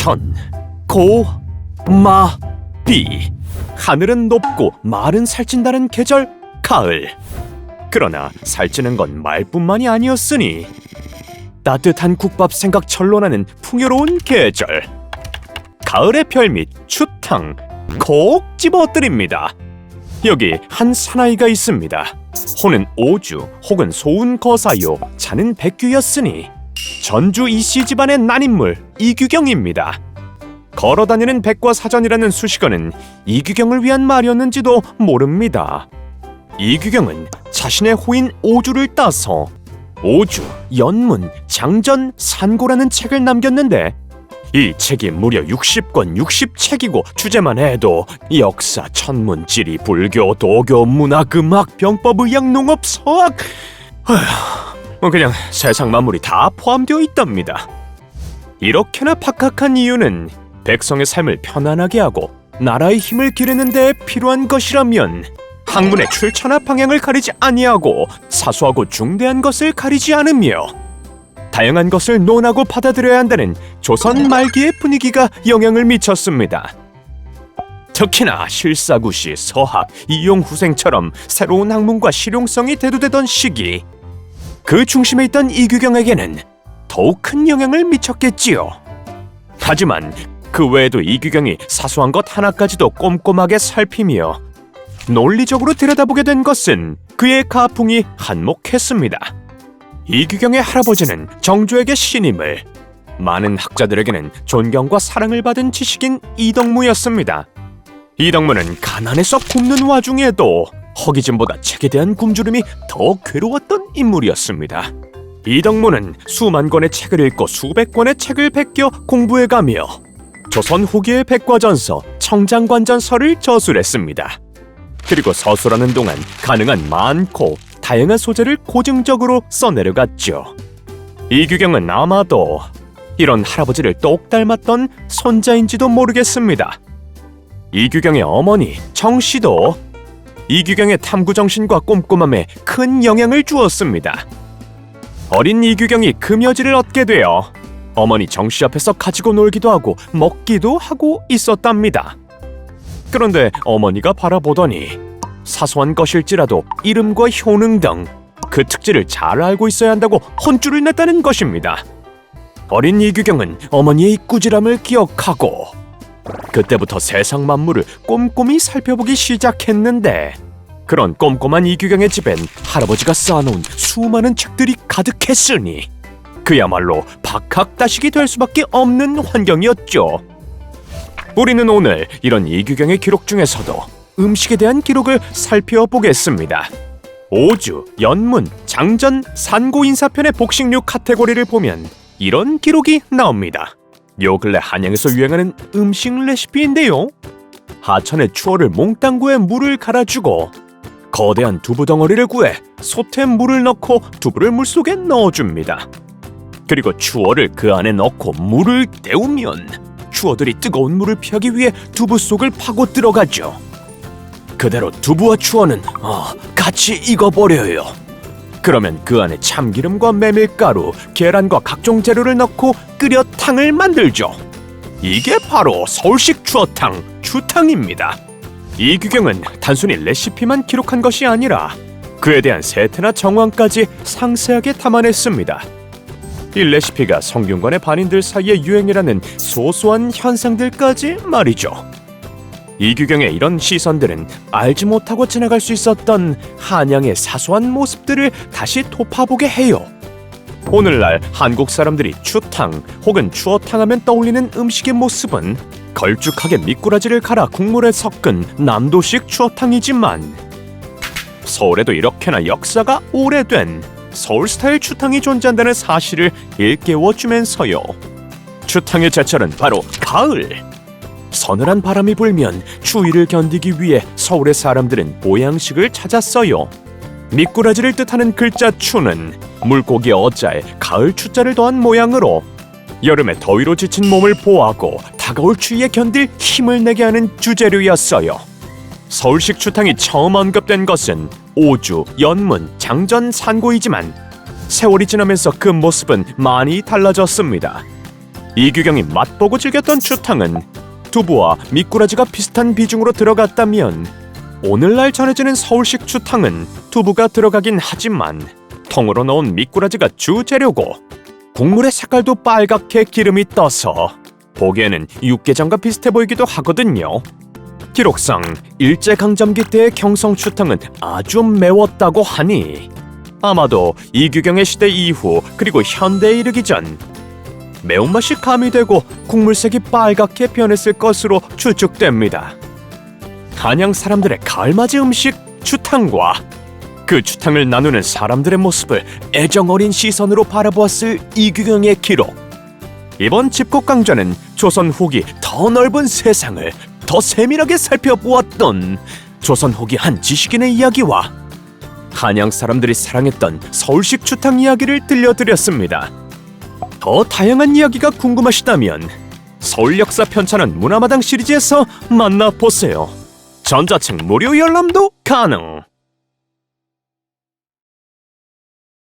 천, 고, 마, 비. 하늘은 높고 말은 살찐다는 계절 가을. 그러나 살찌는 건 말뿐만이 아니었으니 따뜻한 국밥 생각 절로 나는 풍요로운 계절. 가을의 별밑 추탕 콕 집어드립니다. 여기 한 사나이가 있습니다. 호는 오주 혹은 소운 거사요, 자는 백규였으니 전주 이씨 집안의 난인물 이규경입니다. 걸어다니는 백과사전이라는 수식어는 이규경을 위한 말이었는지도 모릅니다. 이규경은 자신의 호인 오주를 따서 오주, 연문, 장전, 산고라는 책을 남겼는데 이 책이 무려 60권 60책이고 주제만 해도 역사, 천문, 지리, 불교, 도교, 문학, 음악, 병법, 의학, 농업, 서학, 그냥 세상 만물이 다 포함되어 있답니다. 이렇게나 박학한 이유는 백성의 삶을 편안하게 하고 나라의 힘을 기르는 데 필요한 것이라면 학문의 출처나 방향을 가리지 아니하고 사소하고 중대한 것을 가리지 않으며 다양한 것을 논하고 받아들여야 한다는 조선 말기의 분위기가 영향을 미쳤습니다. 특히나 실사구시, 서학, 이용후생처럼 새로운 학문과 실용성이 대두되던 시기, 그 중심에 있던 이규경에게는 더욱 큰 영향을 미쳤겠지요. 하지만 그 외에도 이규경이 사소한 것 하나까지도 꼼꼼하게 살피며 논리적으로 들여다보게 된 것은 그의 가풍이 한몫했습니다. 이규경의 할아버지는 정조에게 신임을, 많은 학자들에게는 존경과 사랑을 받은 지식인 이덕무였습니다. 이덕무는 가난해서 굶는 와중에도 허기짐보다 책에 대한 굶주림이 더 괴로웠던 인물이었습니다. 이덕무는 수만 권의 책을 읽고 수백 권의 책을 베껴 공부해가며 조선 후기의 백과전서, 청장관전서를 저술했습니다. 그리고 서술하는 동안 가능한 많고 다양한 소재를 고증적으로 써내려갔죠. 이규경은 아마도 이런 할아버지를 똑 닮았던 손자인지도 모르겠습니다. 이규경의 어머니 정씨도 이규경의 탐구정신과 꼼꼼함에 큰 영향을 주었습니다. 어린 이규경이 금여지를 얻게 되어 어머니 정씨 앞에서 가지고 놀기도 하고 먹기도 하고 있었답니다. 그런데 어머니가 바라보더니 사소한 것일지라도 이름과 효능 등 그 특질을 잘 알고 있어야 한다고 혼쭐을 냈다는 것입니다. 어린 이규경은 어머니의 꾸지람을 기억하고 그때부터 세상 만물을 꼼꼼히 살펴보기 시작했는데, 그런 꼼꼼한 이규경의 집엔 할아버지가 쌓아놓은 수많은 책들이 가득했으니 그야말로 박학다식이 될 수밖에 없는 환경이었죠. 우리는 오늘 이런 이규경의 기록 중에서도 음식에 대한 기록을 살펴보겠습니다. 오주, 연문, 장전, 산고 인사편의 복식류 카테고리를 보면 이런 기록이 나옵니다. 요 근래 한양에서 유행하는 음식 레시피인데요. 하천의 추어를 몽땅 구해 물을 갈아주고 거대한 두부 덩어리를 구해 솥에 물을 넣고 두부를 물속에 넣어줍니다. 그리고 추어를 그 안에 넣고 물을 데우면 추어들이 뜨거운 물을 피하기 위해 두부 속을 파고 들어가죠. 그대로 두부와 추어는 같이 익어버려요. 그러면 그 안에 참기름과 메밀가루, 계란과 각종 재료를 넣고 끓여 탕을 만들죠. 이게 바로 서울식 추어탕, 추탕입니다. 이규경은 단순히 레시피만 기록한 것이 아니라 그에 대한 세태나 정황까지 상세하게 담아냈습니다. 이 레시피가 성균관의 반인들 사이의 유행이라는 소소한 현상들까지 말이죠. 이규경의 이런 시선들은 알지 못하고 지나갈 수 있었던 한양의 사소한 모습들을 다시 돌아보게 해요. 오늘날 한국 사람들이 추탕 혹은 추어탕 하면 떠올리는 음식의 모습은 걸쭉하게 미꾸라지를 갈아 국물에 섞은 남도식 추어탕이지만, 서울에도 이렇게나 역사가 오래된 서울 스타일 추탕이 존재한다는 사실을 일깨워주면서요. 추탕의 제철은 바로 가을. 서늘한 바람이 불면 추위를 견디기 위해 서울의 사람들은 보양식을 찾았어요. 미꾸라지를 뜻하는 글자 추는 물고기 어자에 가을 추자를 더한 모양으로 여름에 더위로 지친 몸을 보호하고 다가올 추위에 견딜 힘을 내게 하는 주재료였어요. 서울식 추탕이 처음 언급된 것은 오주, 연문, 장전, 산고이지만 세월이 지나면서 그 모습은 많이 달라졌습니다. 이규경이 맛보고 즐겼던 추탕은 두부와 미꾸라지가 비슷한 비중으로 들어갔다면 오늘날 전해지는 서울식 추탕은 두부가 들어가긴 하지만 통으로 넣은 미꾸라지가 주재료고 국물의 색깔도 빨갛게 기름이 떠서 보기에는 육개장과 비슷해 보이기도 하거든요. 기록상 일제강점기 때의 경성추탕은 아주 매웠다고 하니 아마도 이규경의 시대 이후 그리고 현대에 이르기 전 매운맛이 가미되고 국물색이 빨갛게 변했을 것으로 추측됩니다. 한양 사람들의 가을맞이 음식 추탕과 그 추탕을 나누는 사람들의 모습을 애정어린 시선으로 바라보았을 이규경의 기록. 이번 집콕강좌는 조선 후기 더 넓은 세상을 더 세밀하게 살펴보았던 조선 후기 한 지식인의 이야기와 한양 사람들이 사랑했던 서울식 추탕 이야기를 들려드렸습니다. 더 다양한 이야기가 궁금하시다면 서울 역사 편찬원 문화마당 시리즈에서 만나보세요. 전자책 무료 열람도 가능.